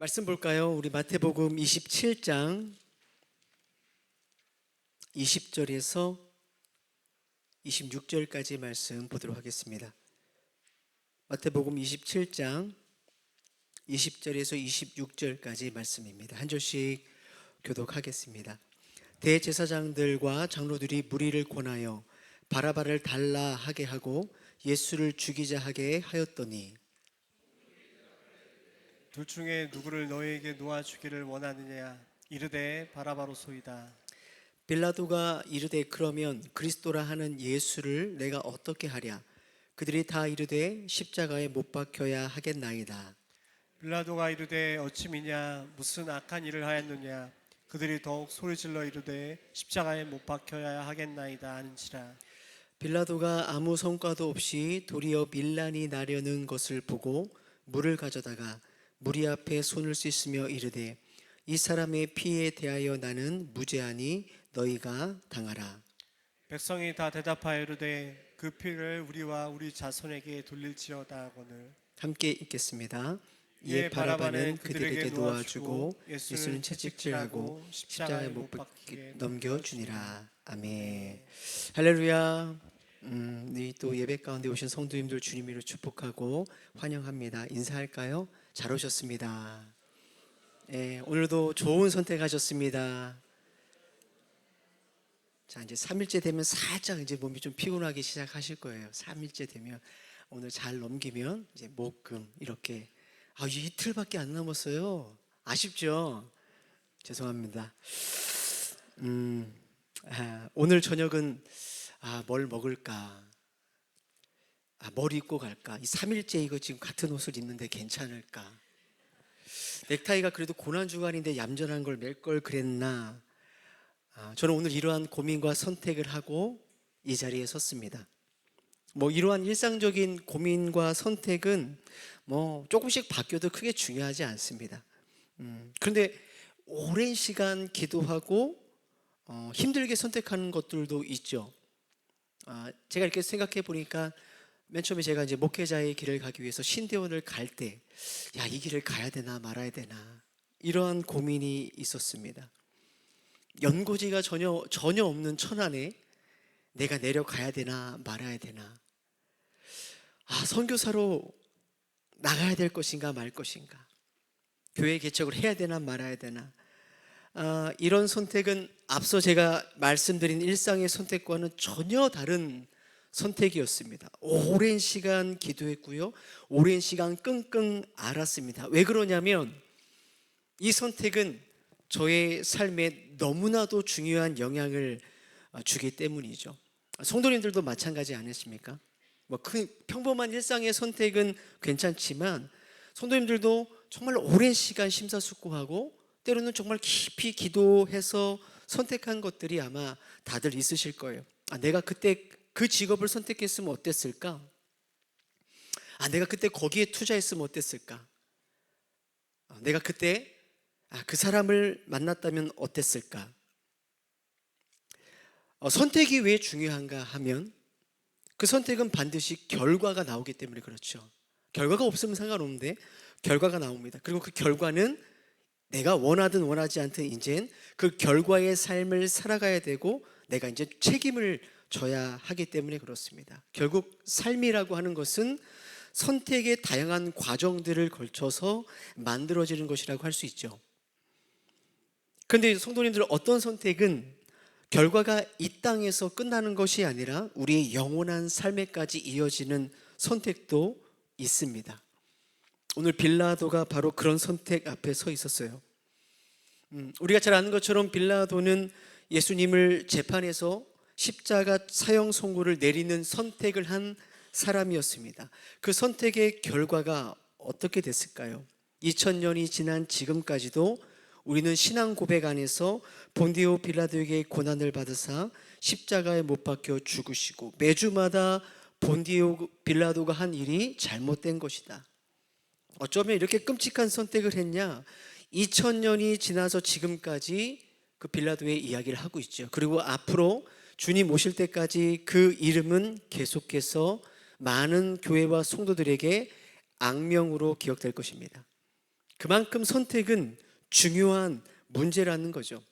말씀 볼까요? 우리 마태복음 27장 20절에서 26절까지 말씀 보도록 하겠습니다. 마태복음 27장 20절에서 26절까지 말씀입니다. 한 절씩 교독하겠습니다. 대제사장들과 장로들이 무리를 권하여 바라바를 달라 하게 하고 예수를 죽이자 하게 하였더니 둘 중에 누구를 너희에게 놓아주기를 원하느냐? 이르되 바라바로소이다. 빌라도가 이르되 그러면 그리스도라 하는 예수를 내가 어떻게 하랴? 그들이 다 이르되 십자가에 못 박혀야 하겠나이다. 빌라도가 이르되 어찌 미냐? 무슨 악한 일을 하였느냐? 그들이 더욱 소리질러 이르되 십자가에 못 박혀야 하겠나이다 하는지라. 빌라도가 아무 성과도 없이 도리어 밀란이 나려는 것을 보고 물을 가져다가 무리 앞에 손을 씻으며 이르되 이 사람의 피에 대하여 나는 무죄하니 너희가 당하라. 백성이 다 대답하여 이르되 그 피를 우리와 우리 자손에게 돌릴지어다 하거늘. 함께 읽겠습니다. 이에 이에 바라바는 그들에게 놓아주고 예수는 예수는 채찍질하고 십자가에 못 박히게 넘겨주니라. 아멘. 할렐루야. 또 예배 가운데 오신 성도님들 주님으로 축복하고 환영합니다. 인사할까요? 잘 오셨습니다. 오늘도 좋은 선택하셨습니다. 자, 이제 3일째 되면 살짝 이제 몸이 좀 피곤하기 시작하실 거예요. 3일째 되면 오늘 잘 넘기면 이제 목, 금 이렇게 이틀밖에 안 남았어요. 아쉽죠? 죄송합니다. 오늘 저녁은 뭘 먹을까? 뭘 입고 갈까? 이 3일째 이거 지금 같은 옷을 입는데 괜찮을까? 넥타이가 그래도 고난주간인데 얌전한 걸 맬 걸 그랬나? 저는 오늘 이러한 고민과 선택을 하고 이 자리에 섰습니다. 이러한 일상적인 고민과 선택은 조금씩 바뀌어도 크게 중요하지 않습니다. 그런데 오랜 시간 기도하고 힘들게 선택하는 것들도 있죠. 제가 이렇게 생각해 보니까 맨 처음에 제가 이제 목회자의 길을 가기 위해서 신대원을 갈 때, 이 길을 가야 되나 말아야 되나 이러한 고민이 있었습니다. 연고지가 전혀 없는 천안에 내가 내려가야 되나 말아야 되나, 선교사로 나가야 될 것인가 말 것인가, 교회 개척을 해야 되나 말아야 되나, 이런 선택은 앞서 제가 말씀드린 일상의 선택과는 전혀 다른 선택이었습니다. 오랜 시간 기도했고요, 오랜 시간 끙끙 앓았습니다. 왜 그러냐면 이 선택은 저의 삶에 너무나도 중요한 영향을 주기 때문이죠. 성도님들도 마찬가지 아니십니까? 평범한 일상의 선택은 괜찮지만 성도님들도 정말 오랜 시간 심사숙고하고 때로는 정말 깊이 기도해서 선택한 것들이 아마 다들 있으실 거예요. 내가 그때 그 직업을 선택했으면 어땠을까? 내가 그때 거기에 투자했으면 어땠을까? 내가 그때 그 사람을 만났다면 어땠을까? 선택이 왜 중요한가 하면 그 선택은 반드시 결과가 나오기 때문에 그렇죠. 결과가 없으면 상관없는데 결과가 나옵니다. 그리고 그 결과는 내가 원하든 원하지 않든 이젠 그 결과의 삶을 살아가야 되고 내가 이제 책임을 져야 하기 때문에 그렇습니다. 결국 삶이라고 하는 것은 선택의 다양한 과정들을 걸쳐서 만들어지는 것이라고 할 수 있죠. 그런데 성도님들, 어떤 선택은 결과가 이 땅에서 끝나는 것이 아니라 우리의 영원한 삶에까지 이어지는 선택도 있습니다. 오늘 빌라도가 바로 그런 선택 앞에 서 있었어요. 우리가 잘 아는 것처럼 빌라도는 예수님을 재판에서 십자가 사형 선고를 내리는 선택을 한 사람이었습니다. 그 선택의 결과가 어떻게 됐을까요? 2000년이 지난 지금까지도 우리는 신앙 고백 안에서 본디오 빌라도에게 고난을 받으사 십자가에 못 박혀 죽으시고 매주마다 본디오 빌라도가 한 일이 잘못된 것이다. 어쩌면 이렇게 끔찍한 선택을 했냐? 2000년이 지나서 지금까지 그 빌라도의 이야기를 하고 있죠. 그리고 앞으로 주님 오실 때까지 그 이름은 계속해서 많은 교회와 성도들에게 악명으로 기억될 것입니다. 그만큼 선택은 중요한 문제라는 거죠.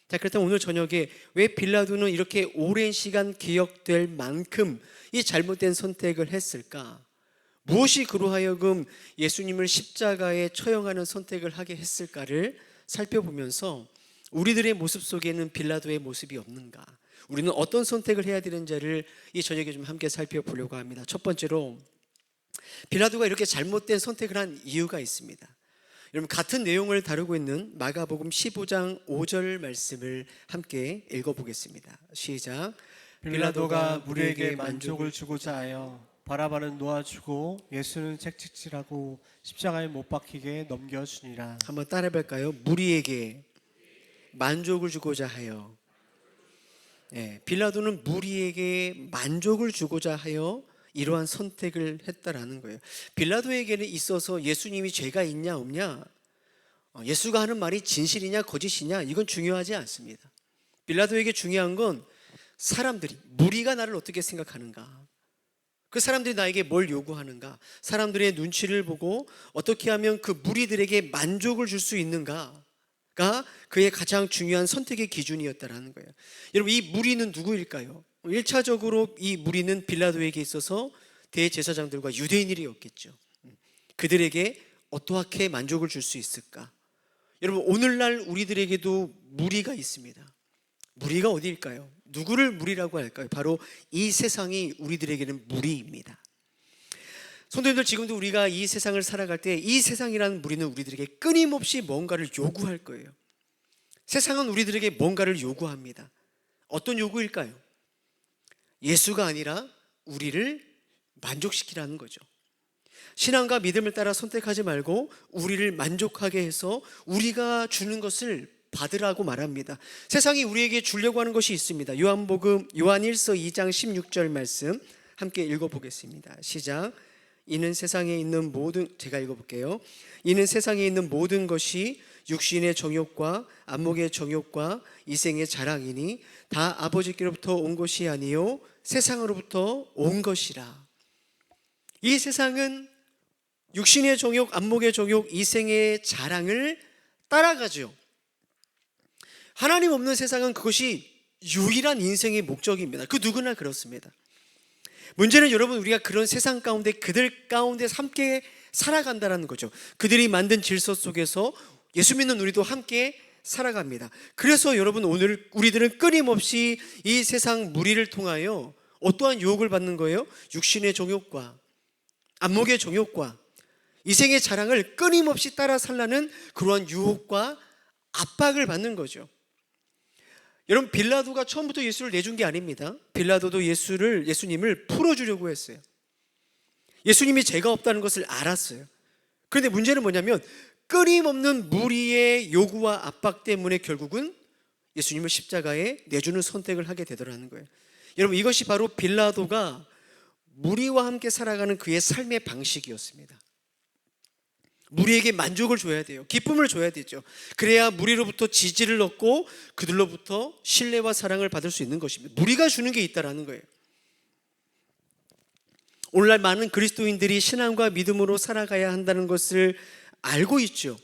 자, 그렇다면 오늘 저녁에 왜 빌라도는 이렇게 오랜 시간 기억될 만큼 이 잘못된 선택을 했을까? 무엇이 그로 하여금 예수님을 십자가에 처형하는 선택을 하게 했을까를 살펴보면서 우리들의 모습 속에는 빌라도의 모습이 없는가? 우리는 어떤 선택을 해야 되는지를 이 저녁에 좀 함께 살펴보려고 합니다. 첫 번째로 빌라도가 이렇게 잘못된 선택을 한 이유가 있습니다. 여러분, 같은 내용을 다루고 있는 마가복음 15장 5절 말씀을 함께 읽어보겠습니다. 시작. 빌라도가 무리에게 만족을 주고자 하여 바라바는 놓아주고 예수는 책찍질하고 십자가에 못 박히게 넘겨주니라. 한번 따라해볼까요? 무리에게 만족을 주고자 하여. 빌라도는 무리에게 만족을 주고자 하여 이러한 선택을 했다라는 거예요. 빌라도에게는 있어서 예수님이 죄가 있냐 없냐, 예수가 하는 말이 진실이냐 거짓이냐, 이건 중요하지 않습니다. 빌라도에게 중요한 건 사람들이, 무리가 나를 어떻게 생각하는가, 그 사람들이 나에게 뭘 요구하는가, 사람들의 눈치를 보고 어떻게 하면 그 무리들에게 만족을 줄 수 있는가가 그의 가장 중요한 선택의 기준이었다라는 거예요. 여러분, 이 무리는 누구일까요? 1차적으로 이 무리는 빌라도에게 있어서 대제사장들과 유대인들이었겠죠. 그들에게 어떻게 만족을 줄 수 있을까? 여러분, 오늘날 우리들에게도 무리가 있습니다. 무리가 어디일까요? 누구를 무리라고 할까요? 바로 이 세상이 우리들에게는 무리입니다. 성도님들, 지금도 우리가 이 세상을 살아갈 때 이 세상이라는 무리는 우리들에게 끊임없이 뭔가를 요구할 거예요. 세상은 우리들에게 뭔가를 요구합니다. 어떤 요구일까요? 예수가 아니라 우리를 만족시키라는 거죠. 신앙과 믿음을 따라 선택하지 말고 우리를 만족하게 해서 우리가 주는 것을 받으라고 말합니다. 세상이 우리에게 주려고 하는 것이 있습니다. 요한복음 요한 1서 2장 16절 말씀 함께 읽어보겠습니다. 시작. 이는 세상에 있는 모든, 제가 읽어볼게요. 이는 세상에 있는 모든 것이 육신의 정욕과 안목의 정욕과 이생의 자랑이니 다 아버지께로부터 온 것이 아니요 세상으로부터 온 것이라. 이 세상은 육신의 정욕, 안목의 정욕, 이생의 자랑을 따라가죠. 하나님 없는 세상은 그것이 유일한 인생의 목적입니다. 그 누구나 그렇습니다. 문제는 여러분, 우리가 그런 세상 가운데, 그들 가운데 함께 살아간다는 거죠. 그들이 만든 질서 속에서 예수 믿는 우리도 함께 살아갑니다. 그래서 여러분, 오늘 우리들은 끊임없이 이 세상 무리를 통하여 어떠한 유혹을 받는 거예요? 육신의 정욕과 안목의 정욕과 이생의 자랑을 끊임없이 따라 살라는 그러한 유혹과 압박을 받는 거죠. 여러분, 빌라도가 처음부터 예수를 내준 게 아닙니다. 빌라도도 예수님을 풀어주려고 했어요. 예수님이 죄가 없다는 것을 알았어요. 그런데 문제는 뭐냐면 끊임없는 무리의 요구와 압박 때문에 결국은 예수님을 십자가에 내주는 선택을 하게 되더라는 거예요. 여러분, 이것이 바로 빌라도가 무리와 함께 살아가는 그의 삶의 방식이었습니다. 무리에게 만족을 줘야 돼요. 기쁨을 줘야 되죠. 그래야 무리로부터 지지를 얻고 그들로부터 신뢰와 사랑을 받을 수 있는 것입니다. 무리가 주는 게 있다라는 거예요. 오늘날 많은 그리스도인들이 신앙과 믿음으로 살아가야 한다는 것을 알고 있죠.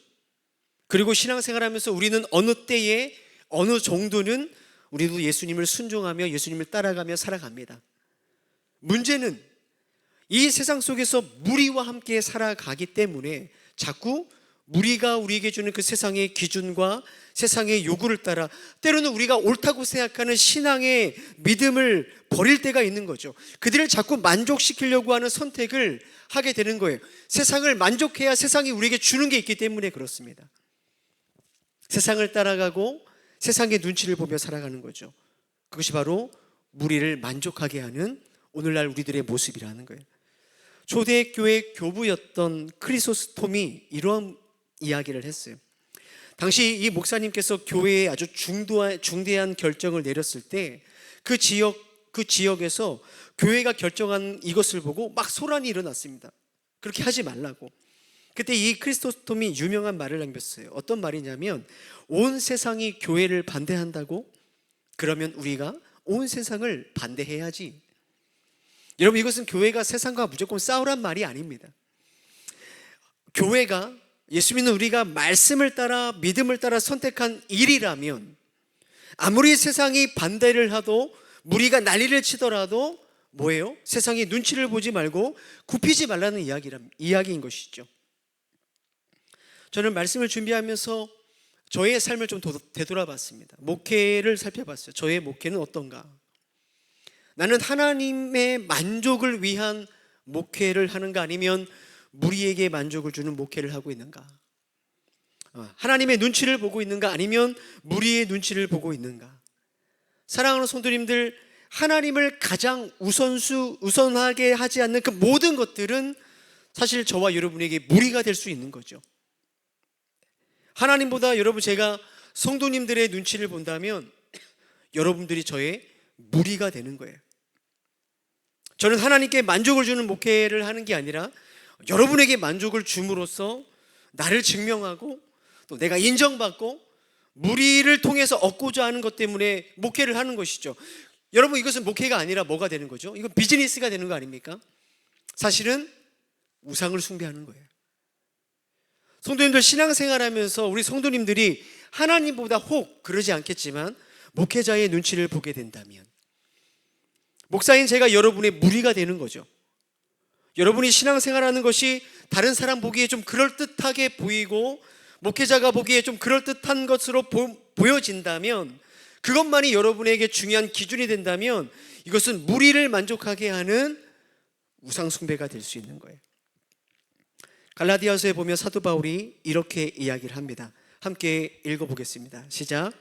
그리고 신앙생활하면서 우리는 어느 때에 어느 정도는 우리도 예수님을 순종하며 예수님을 따라가며 살아갑니다. 문제는 이 세상 속에서 무리와 함께 살아가기 때문에 자꾸 무리가 우리에게 주는 그 세상의 기준과 세상의 요구를 따라 때로는 우리가 옳다고 생각하는 신앙의 믿음을 버릴 때가 있는 거죠. 그들을 자꾸 만족시키려고 하는 선택을 하게 되는 거예요. 세상을 만족해야 세상이 우리에게 주는 게 있기 때문에 그렇습니다. 세상을 따라가고 세상의 눈치를 보며 살아가는 거죠. 그것이 바로 무리를 만족하게 하는 오늘날 우리들의 모습이라는 거예요. 초대교회 교부였던 크리소스톰이 이런 이야기를 했어요. 당시 이 목사님께서 교회에 아주 중대한 결정을 내렸을 때 그 지역에서 교회가 결정한 이것을 보고 막 소란이 일어났습니다. 그렇게 하지 말라고. 그때 이 크리소스톰이 유명한 말을 남겼어요. 어떤 말이냐면, 온 세상이 교회를 반대한다고? 그러면 우리가 온 세상을 반대해야지. 여러분, 이것은 교회가 세상과 무조건 싸우란 말이 아닙니다. 교회가 예수 믿는 우리가 말씀을 따라 믿음을 따라 선택한 일이라면 아무리 세상이 반대를 하도 무리가 난리를 치더라도 뭐예요? 세상이 눈치를 보지 말고 굽히지 말라는 이야기인 것이죠. 저는 말씀을 준비하면서 저의 삶을 좀 되돌아봤습니다. 목회를 살펴봤어요. 저의 목회는 어떤가? 나는 하나님의 만족을 위한 목회를 하는가, 아니면 무리에게 만족을 주는 목회를 하고 있는가? 하나님의 눈치를 보고 있는가, 아니면 무리의 눈치를 보고 있는가? 사랑하는 성도님들, 하나님을 가장 우선하게 하지 않는 그 모든 것들은 사실 저와 여러분에게 무리가 될 수 있는 거죠. 하나님보다 여러분, 제가 성도님들의 눈치를 본다면 여러분들이 저의 무리가 되는 거예요. 저는 하나님께 만족을 주는 목회를 하는 게 아니라 여러분에게 만족을 줌으로써 나를 증명하고 또 내가 인정받고 무리를 통해서 얻고자 하는 것 때문에 목회를 하는 것이죠. 여러분, 이것은 목회가 아니라 뭐가 되는 거죠? 이건 비즈니스가 되는 거 아닙니까? 사실은 우상을 숭배하는 거예요. 성도님들, 신앙생활하면서 우리 성도님들이 하나님보다 혹 그러지 않겠지만 목회자의 눈치를 보게 된다면 목사인 제가 여러분의 무리가 되는 거죠. 여러분이 신앙생활하는 것이 다른 사람 보기에 좀 그럴듯하게 보이고 목회자가 보기에 좀 그럴듯한 것으로 보여진다면, 그것만이 여러분에게 중요한 기준이 된다면 이것은 무리를 만족하게 하는 우상 숭배가 될 수 있는 거예요. 갈라디아서에 보면 사도 바울이 이렇게 이야기를 합니다. 함께 읽어보겠습니다. 시작.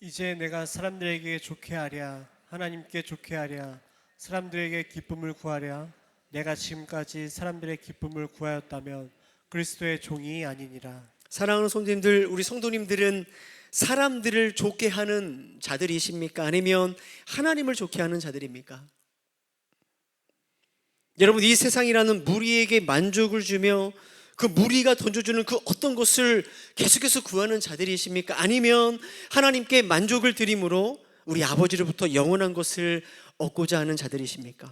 이제 내가 사람들에게 좋게 하랴, 하나님께 좋게 하랴, 사람들에게 기쁨을 구하랴, 내가 지금까지 사람들의 기쁨을 구하였다면 그리스도의 종이 아니니라. 사랑하는 성도님들, 우리 성도님들은 사람들을 좋게 하는 자들이십니까? 아니면 하나님을 좋게 하는 자들입니까? 여러분, 이 세상이라는 무리에게 만족을 주며 그 무리가 던져주는 그 어떤 것을 계속해서 구하는 자들이십니까? 아니면 하나님께 만족을 드림으로 우리 아버지로부터 영원한 것을 얻고자 하는 자들이십니까?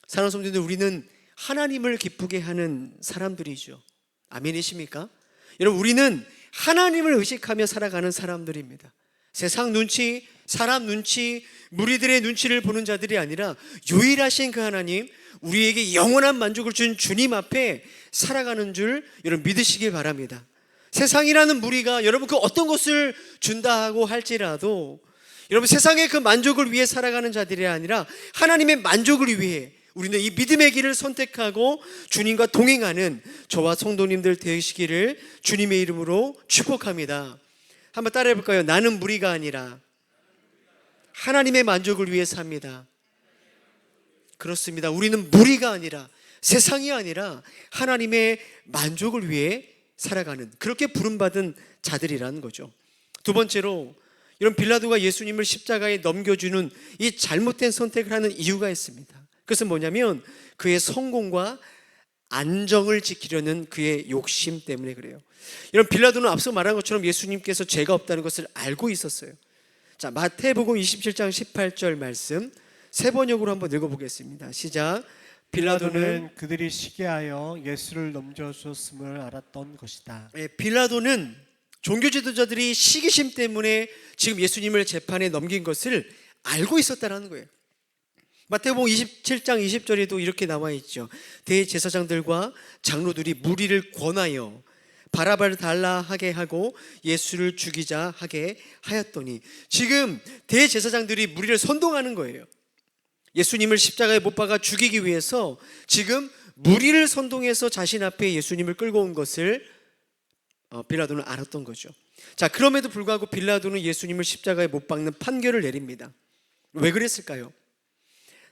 사랑하는 성도님들, 우리는 하나님을 기쁘게 하는 사람들이죠. 아멘이십니까? 여러분, 우리는 하나님을 의식하며 살아가는 사람들입니다. 세상 눈치, 사람 눈치, 무리들의 눈치를 보는 자들이 아니라 유일하신 그 하나님, 우리에게 영원한 만족을 준 주님 앞에 살아가는 줄 여러분 믿으시길 바랍니다. 세상이라는 무리가 여러분 그 어떤 것을 준다 하고 할지라도 여러분 세상의 그 만족을 위해 살아가는 자들이 아니라 하나님의 만족을 위해 우리는 이 믿음의 길을 선택하고 주님과 동행하는 저와 성도님들 되시기를 주님의 이름으로 축복합니다. 한번 따라해 볼까요? 나는 무리가 아니라 하나님의 만족을 위해 삽니다. 그렇습니다. 우리는 무리가 아니라, 세상이 아니라 하나님의 만족을 위해 살아가는, 그렇게 부름받은 자들이라는 거죠. 두 번째로, 이런 빌라도가 예수님을 십자가에 넘겨주는 이 잘못된 선택을 하는 이유가 있습니다. 그것은 뭐냐면 그의 성공과 안정을 지키려는 그의 욕심 때문에 그래요. 이런 빌라도는 앞서 말한 것처럼 예수님께서 죄가 없다는 것을 알고 있었어요. 자, 마태복음 27장 18절 말씀 세 번역으로 한번 읽어보겠습니다. 시작. 빌라도는 그들이 시기하여 예수를 넘겨주었음을 알았던 것이다. 빌라도는 종교 지도자들이 시기심 때문에 지금 예수님을 재판에 넘긴 것을 알고 있었다는 거예요. 마태복음 27장 20절에도 이렇게 나와 있죠. 대제사장들과 장로들이 무리를 권하여 바라바를 달라 하게 하고 예수를 죽이자 하게 하였더니, 지금 대제사장들이 무리를 선동하는 거예요. 예수님을 십자가에 못 박아 죽이기 위해서 지금 무리를 선동해서 자신 앞에 예수님을 끌고 온 것을 빌라도는 알았던 거죠. 자, 그럼에도 불구하고 빌라도는 예수님을 십자가에 못 박는 판결을 내립니다. 왜 그랬을까요?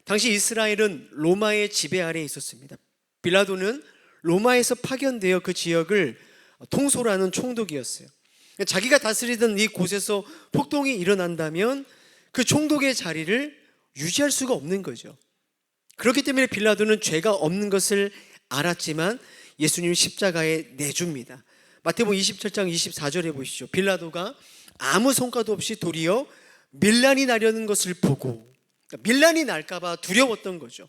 당시 이스라엘은 로마의 지배 아래에 있었습니다. 빌라도는 로마에서 파견되어 그 지역을 통솔하는 총독이었어요. 자기가 다스리던 이 곳에서 폭동이 일어난다면 그 총독의 자리를 유지할 수가 없는 거죠. 그렇기 때문에 빌라도는 죄가 없는 것을 알았지만 예수님 십자가에 내줍니다. 마태복음 27장 24절에 보시죠. 빌라도가 아무 성과도 없이 도리어 밀란이 나려는 것을 보고, 밀란이 날까봐 두려웠던 거죠.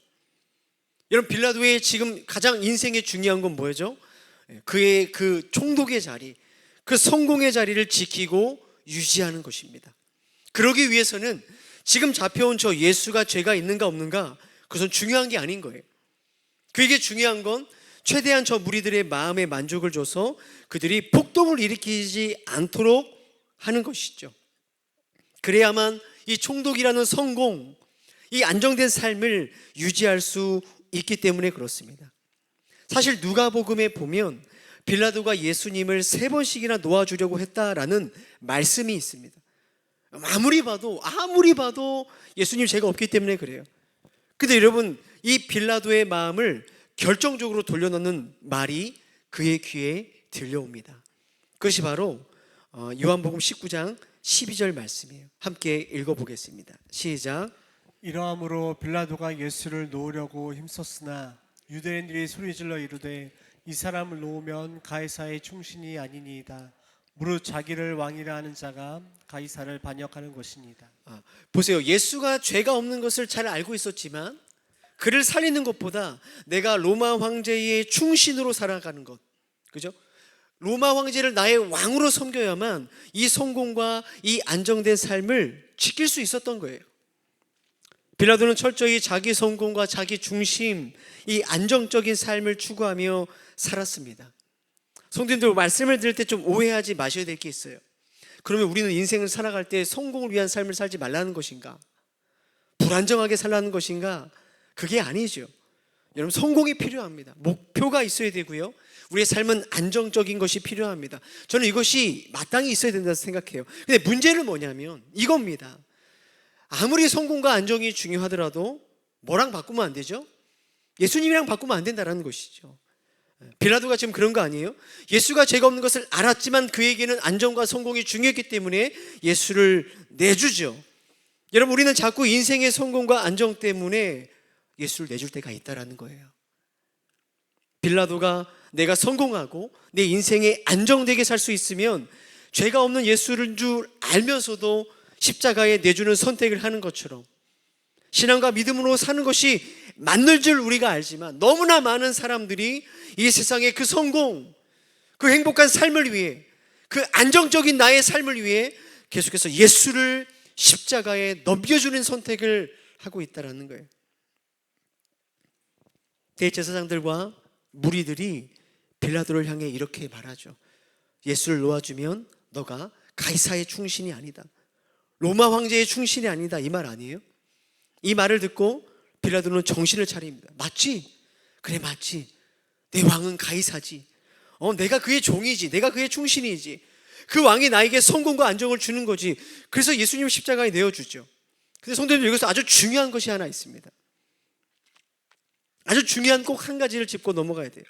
여러분, 빌라도의 지금 가장 인생에 중요한 건 뭐죠? 그의 그 총독의 자리, 그 성공의 자리를 지키고 유지하는 것입니다. 그러기 위해서는 지금 잡혀온 저 예수가 죄가 있는가 없는가, 그것은 중요한 게 아닌 거예요. 그에게 중요한 건 최대한 저 무리들의 마음에 만족을 줘서 그들이 폭동을 일으키지 않도록 하는 것이죠. 그래야만 이 총독이라는 성공, 이 안정된 삶을 유지할 수 있기 때문에 그렇습니다. 사실 누가복음에 보면 빌라도가 예수님을 3번씩이나 놓아주려고 했다라는 말씀이 있습니다. 아무리 봐도 예수님 죄가 없기 때문에 그래요. 근데 여러분, 이 빌라도의 마음을 결정적으로 돌려놓는 말이 그의 귀에 들려옵니다. 그것이 바로 요한복음 19장 12절 말씀이에요. 함께 읽어보겠습니다. 시작. 이러함으로 빌라도가 예수를 놓으려고 힘썼으나 유대인들이 소리질러 이르되 이 사람을 놓으면 가이사의 충신이 아니니이다. 무릇 자기를 왕이라 하는 자가 가이사를 반역하는 것이니이다. 보세요. 예수가 죄가 없는 것을 잘 알고 있었지만 그를 살리는 것보다 내가 로마 황제의 충신으로 살아가는 것, 그죠? 로마 황제를 나의 왕으로 섬겨야만 이 성공과 이 안정된 삶을 지킬 수 있었던 거예요. 빌라도는 철저히 자기 성공과 자기 중심, 이 안정적인 삶을 추구하며 살았습니다. 성도님들, 말씀을 들을 때 좀 오해하지 마셔야 될 게 있어요. 그러면 우리는 인생을 살아갈 때 성공을 위한 삶을 살지 말라는 것인가? 불안정하게 살라는 것인가? 그게 아니죠. 여러분, 성공이 필요합니다. 목표가 있어야 되고요. 우리의 삶은 안정적인 것이 필요합니다. 저는 이것이 마땅히 있어야 된다고 생각해요. 근데 문제는 뭐냐면 이겁니다. 아무리 성공과 안정이 중요하더라도 뭐랑 바꾸면 안 되죠? 예수님이랑 바꾸면 안 된다는 것이죠. 빌라도가 지금 그런 거 아니에요? 예수가 죄가 없는 것을 알았지만 그에게는 안정과 성공이 중요했기 때문에 예수를 내주죠. 여러분, 우리는 자꾸 인생의 성공과 안정 때문에 예수를 내줄 때가 있다는 거예요. 빌라도가 내가 성공하고 내 인생에 안정되게 살 수 있으면 죄가 없는 예수를 줄 알면서도 십자가에 내주는 선택을 하는 것처럼 신앙과 믿음으로 사는 것이 맞는 줄 우리가 알지만 너무나 많은 사람들이 이 세상의 그 성공, 그 행복한 삶을 위해, 그 안정적인 나의 삶을 위해 계속해서 예수를 십자가에 넘겨주는 선택을 하고 있다는 거예요. 대제사장들과 무리들이 빌라도를 향해 이렇게 말하죠. 예수를 놓아주면 너가 가이사의 충신이 아니다, 로마 황제의 충신이 아니다, 이 말 아니에요? 이 말을 듣고 빌라도는 정신을 차립니다. 맞지? 그래, 맞지. 내 왕은 가이사지. 내가 그의 종이지. 내가 그의 충신이지. 그 왕이 나에게 성공과 안정을 주는 거지. 그래서 예수님을 십자가에 내어주죠. 근데 성도님들, 여기서 아주 중요한 것이 하나 있습니다. 아주 중요한 꼭 한 가지를 짚고 넘어가야 돼요.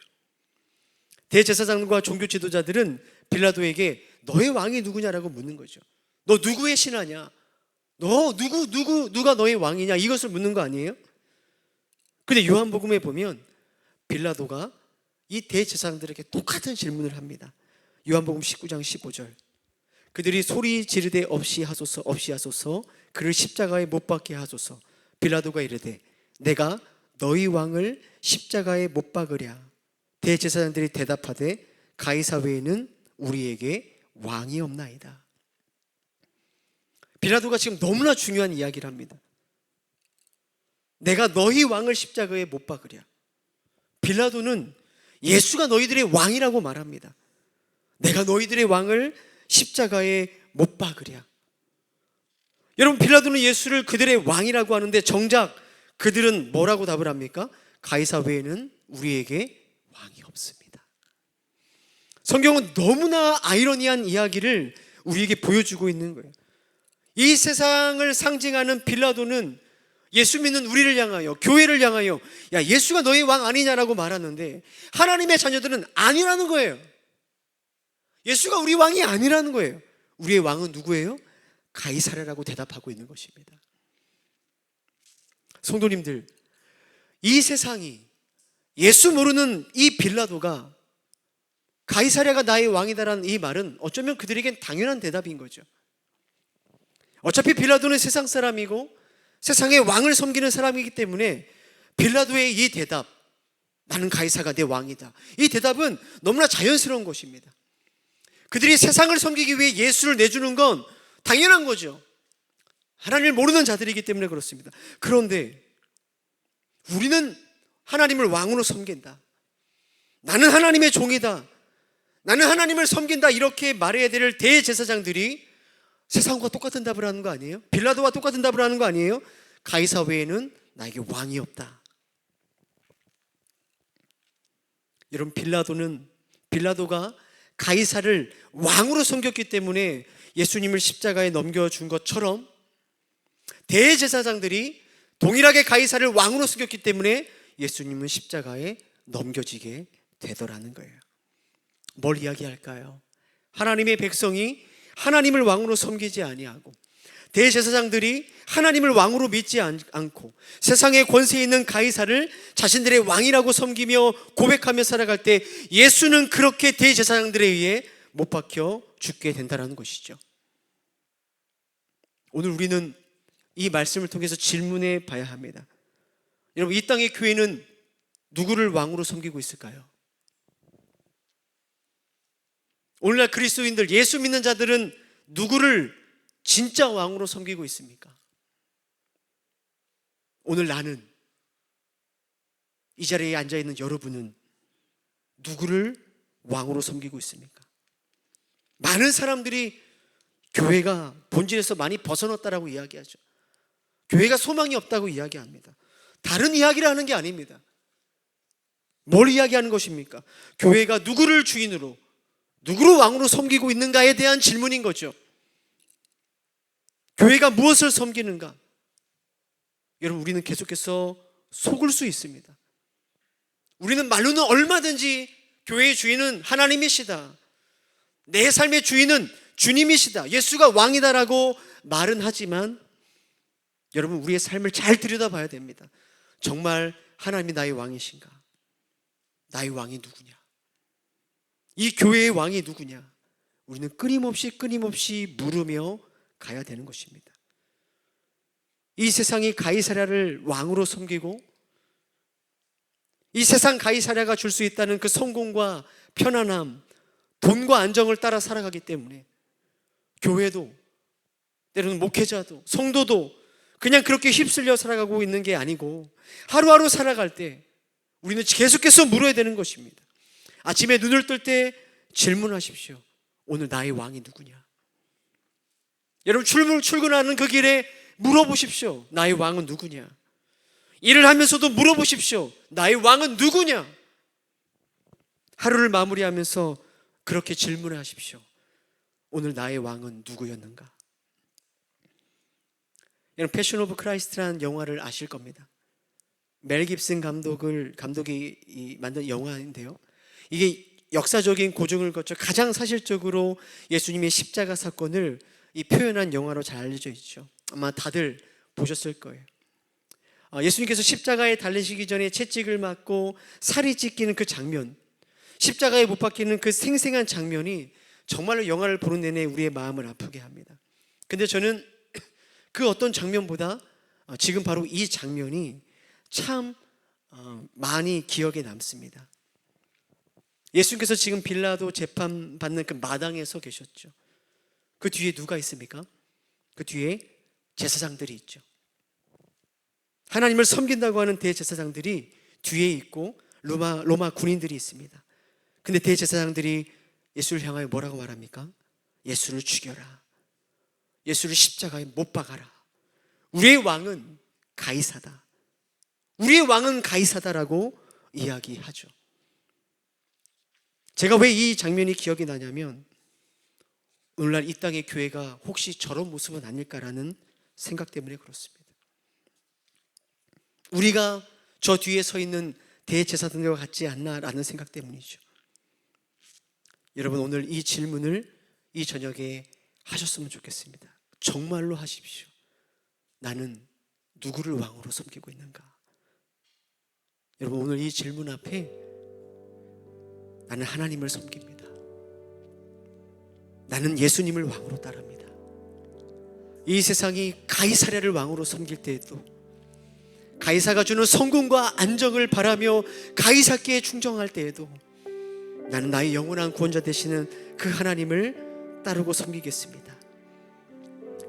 대제사장과 종교 지도자들은 빌라도에게 너의 왕이 누구냐라고 묻는 거죠. 너 누구의 신하냐? 너 누가 너의 왕이냐? 이것을 묻는 거 아니에요? 근데 요한복음에 보면 빌라도가 이 대제사장들에게 똑같은 질문을 합니다. 요한복음 19장 15절. 그들이 소리 지르되 없이 하소서 그를 십자가에 못 박게 하소서. 빌라도가 이르되 내가 너희 왕을 십자가에 못 박으랴. 대제사장들이 대답하되 가이사 외에는 우리에게 왕이 없나이다. 빌라도가 지금 너무나 중요한 이야기를 합니다. 내가 너희 왕을 십자가에 못 박으랴. 빌라도는 예수가 너희들의 왕이라고 말합니다. 내가 너희들의 왕을 십자가에 못 박으랴. 여러분, 빌라도는 예수를 그들의 왕이라고 하는데 정작 그들은 뭐라고 답을 합니까? 가이사 외에는 우리에게 왕이 없습니다. 성경은 너무나 아이러니한 이야기를 우리에게 보여주고 있는 거예요. 이 세상을 상징하는 빌라도는 예수 믿는 우리를 향하여, 교회를 향하여 야, 예수가 너희 왕 아니냐라고 말하는데 하나님의 자녀들은 아니라는 거예요. 예수가 우리 왕이 아니라는 거예요. 우리의 왕은 누구예요? 가이사랴라고 대답하고 있는 것입니다. 성도님들, 이 세상이 예수 모르는 이 빌라도가 가이사랴가 나의 왕이다라는 이 말은 어쩌면 그들에겐 당연한 대답인 거죠. 어차피 빌라도는 세상 사람이고 세상의 왕을 섬기는 사람이기 때문에 빌라도의 이 대답, 나는 가이사가 내 왕이다. 이 대답은 너무나 자연스러운 것입니다. 그들이 세상을 섬기기 위해 예수를 내주는 건 당연한 거죠. 하나님을 모르는 자들이기 때문에 그렇습니다. 그런데 우리는 하나님을 왕으로 섬긴다. 나는 하나님의 종이다. 나는 하나님을 섬긴다. 이렇게 말해야 될 대제사장들이 세상과 똑같은 답을 하는 거 아니에요? 빌라도와 똑같은 답을 하는 거 아니에요? 가이사 외에는 나에게 왕이 없다. 여러분, 빌라도가 가이사를 왕으로 섬겼기 때문에 예수님을 십자가에 넘겨준 것처럼 대제사장들이 동일하게 가이사를 왕으로 섬겼기 때문에 예수님은 십자가에 넘겨지게 되더라는 거예요. 뭘 이야기할까요? 하나님의 백성이 하나님을 왕으로 섬기지 아니하고 대제사장들이 하나님을 왕으로 믿지 않고 세상의 권세 있는 가이사를 자신들의 왕이라고 섬기며 고백하며 살아갈 때 예수는 그렇게 대제사장들에 의해 못 박혀 죽게 된다는 것이죠. 오늘 우리는 이 말씀을 통해서 질문해 봐야 합니다. 여러분, 이 땅의 교회는 누구를 왕으로 섬기고 있을까요? 오늘날 그리스도인들, 예수 믿는 자들은 누구를 진짜 왕으로 섬기고 있습니까? 오늘 나는, 이 자리에 앉아있는 여러분은 누구를 왕으로 섬기고 있습니까? 많은 사람들이 교회가 본질에서 많이 벗어났다라고 이야기하죠. 교회가 소망이 없다고 이야기합니다. 다른 이야기를 하는 게 아닙니다. 뭘 이야기하는 것입니까? 교회가 누구를 주인으로, 누구를 왕으로 섬기고 있는가에 대한 질문인 거죠. 교회가 무엇을 섬기는가? 여러분, 우리는 계속해서 속을 수 있습니다. 우리는 말로는 얼마든지 교회의 주인은 하나님이시다, 내 삶의 주인은 주님이시다, 예수가 왕이다라고 말은 하지만 여러분, 우리의 삶을 잘 들여다봐야 됩니다. 정말 하나님이 나의 왕이신가? 나의 왕이 누구냐? 이 교회의 왕이 누구냐? 우리는 끊임없이 물으며 가야 되는 것입니다. 이 세상이 가이사랴를 왕으로 섬기고 이 세상 가이사랴가 줄 수 있다는 그 성공과 편안함, 돈과 안정을 따라 살아가기 때문에 교회도, 때로는 목회자도, 성도도 그냥 그렇게 휩쓸려 살아가고 있는 게 아니고 하루하루 살아갈 때 우리는 계속해서 물어야 되는 것입니다. 아침에 눈을 뜰 때 질문하십시오. 오늘 나의 왕이 누구냐? 여러분, 출근하는 그 길에 물어보십시오. 나의 왕은 누구냐? 일을 하면서도 물어보십시오. 나의 왕은 누구냐? 하루를 마무리하면서 그렇게 질문하십시오. 오늘 나의 왕은 누구였는가? 여러분, 패션 오브 크라이스트라는 영화를 아실 겁니다. 멜 깁슨 감독이 만든 영화인데요, 이게 역사적인 고증을 거쳐 가장 사실적으로 예수님의 십자가 사건을 표현한 영화로 잘 알려져 있죠. 아마 다들 보셨을 거예요. 예수님께서 십자가에 달리시기 전에 채찍을 맞고 살이 찢기는 그 장면, 십자가에 못 박히는 그 생생한 장면이 정말로 영화를 보는 내내 우리의 마음을 아프게 합니다. 근데 저는 그 어떤 장면보다 지금 바로 이 장면이 참 많이 기억에 남습니다. 예수님께서 지금 빌라도 재판받는 그 마당에 서 계셨죠. 그 뒤에 누가 있습니까? 그 뒤에 제사장들이 있죠. 하나님을 섬긴다고 하는 대제사장들이 뒤에 있고 로마 군인들이 있습니다. 근데 대제사장들이 예수를 향하여 뭐라고 말합니까? 예수를 죽여라, 예수를 십자가에 못 박아라, 우리의 왕은 가이사다, 우리의 왕은 가이사다라고 이야기하죠. 제가 왜 이 장면이 기억이 나냐면 오늘날 이 땅의 교회가 혹시 저런 모습은 아닐까라는 생각 때문에 그렇습니다. 우리가 저 뒤에 서 있는 대제사장들과 같지 않나라는 생각 때문이죠. 여러분, 오늘 이 질문을 이 저녁에 하셨으면 좋겠습니다. 정말로 하십시오. 나는 누구를 왕으로 섬기고 있는가? 여러분, 오늘 이 질문 앞에 나는 하나님을 섬깁니다, 나는 예수님을 왕으로 따릅니다. 이 세상이 가이사랴를 왕으로 섬길 때에도 가이사가 주는 성공과 안정을 바라며 가이사께 충정할 때에도 나는 나의 영원한 구원자 되시는 그 하나님을 따르고 섬기겠습니다.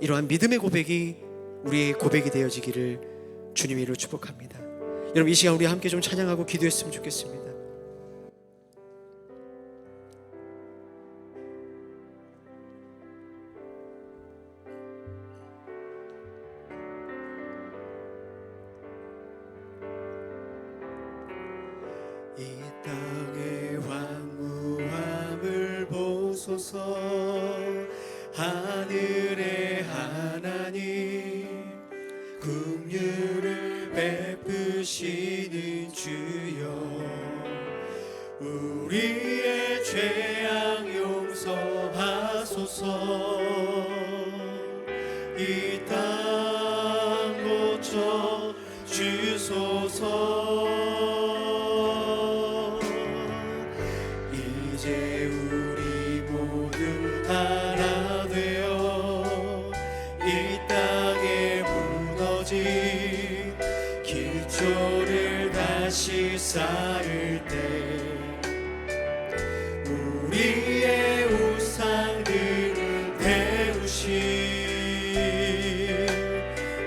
이러한 믿음의 고백이 우리의 고백이 되어지기를 주님의 이름으로 축복합니다. 여러분, 이 시간 우리 함께 좀 찬양하고 기도했으면 좋겠습니다. 이 땅의 황무함을 보소서. 하늘의 하나님, 긍휼을 베푸시는 주여, 우리의 죄악 용서하소서. 이 땅 고쳐 주소서. 이제 우리 모두 하나 되어 이 땅에 무너진 기초를 다시 쌓을 때 우리의 우상들을 태우신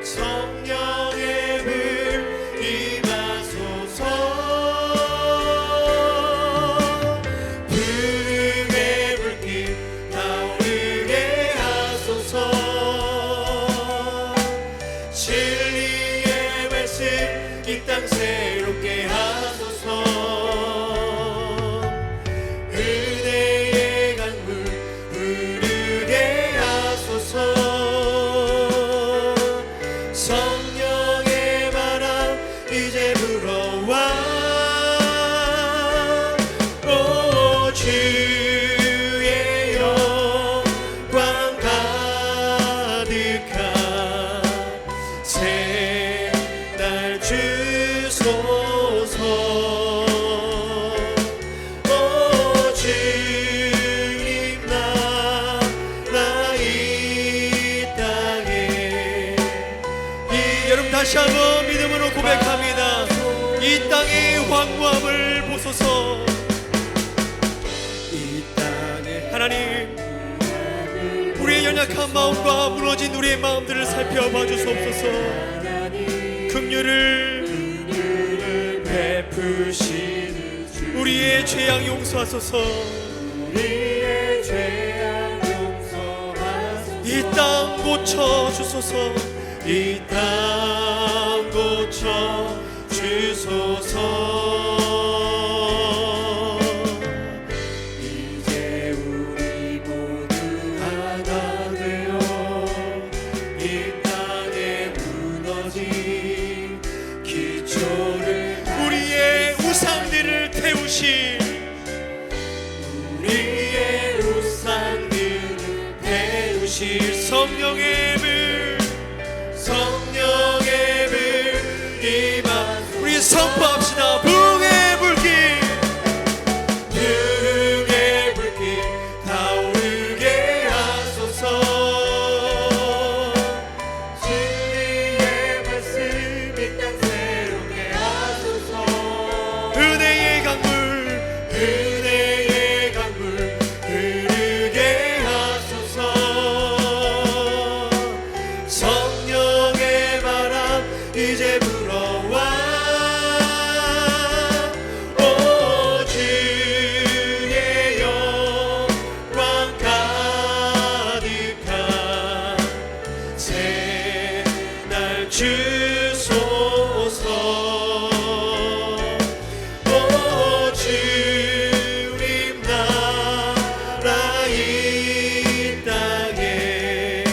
성령의 불 임하소서. 불의 불길 타오르게 하소서. 진리의 말씀 이 땅 새롭게 하소서. 은혜의 강물 흐르게 하소서. 성령의 바람 이제 불어와. 오 주의 영광 가득한 새날 주소서. 오 주님 나라 이 땅에. 여러분, 다시 한번 믿음으로 고백합니다. 이 땅의 황무함을 보소서. 이 땅에 하나님, 우리의 연약한 마음과 무너진 우리의 마음들을 살펴봐 주옵소서. 긍휼을 베푸시는 주, 우리의 죄악 용서하소서. 우리의 죄악 용서하소서. 이 땅 고쳐 주소서. 이 땅 고쳐 주소서. 이제 우리 모두 하나 되어 이 땅에 무너진 기초를, 우리의 우상들을 태우신, 우리의 우상들을 태우실 성령의 불, 성령의 불 임하. 우리 선포합시다. 불의 불길, 불의 불길 타오르게 하소서. 진리의 말씀 이 땅 새롭게 하소서. 은혜의 강물, 은혜의 강물 흐르게 하소서. 성령의 바람 이제 불어와. 오 주의 영광 가득한 새날 주소서. 오 주님 나라 이 땅에.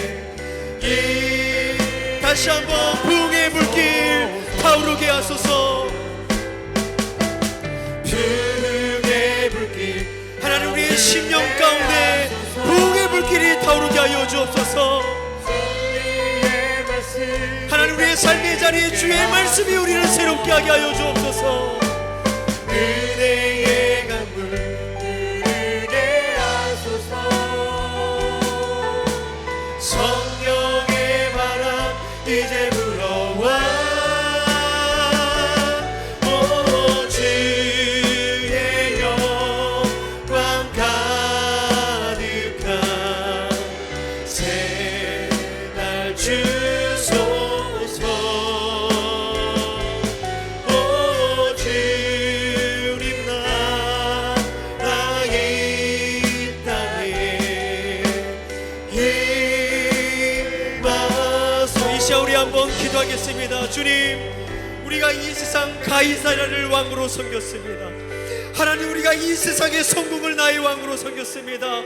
다시 한번 부흥의 물길 타오르게 하소서. 부흥의 불길, 하나님 우리의 심령 가운데 부흥의 불길이 타오르게 하여 주옵소서. 하나님 우리의 삶의 자리에 주의 말씀이 우리를 새롭게 하게 하여 주옵소서. 은혜의 강물 흐르게 하소서. 성령의 바람 이제 불어와. 주소서. 오 주님 나라 이 땅에 임하소서. 이 시간 우리 한번 기도하겠습니다. 주님, 우리가 이 세상 가이사랴를 왕으로 섬겼습니다. 하나님, 우리가 이 세상의 성공을 나의 왕으로 섬겼습니다.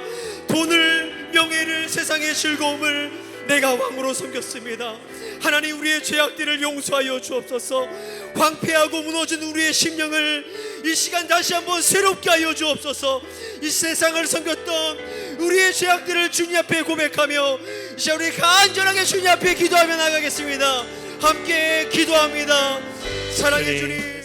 돈을, 명예를, 세상의 즐거움을 내가 왕으로 섬겼습니다. 하나님, 우리의 죄악들을 용서하여 주옵소서. 황폐하고 무너진 우리의 심령을 이 시간 다시 한번 새롭게 하여 주옵소서. 이 세상을 섬겼던 우리의 죄악들을 주님 앞에 고백하며 이제 우리 간절하게 주님 앞에 기도하며 나가겠습니다. 함께 기도합니다. 사랑의 주님,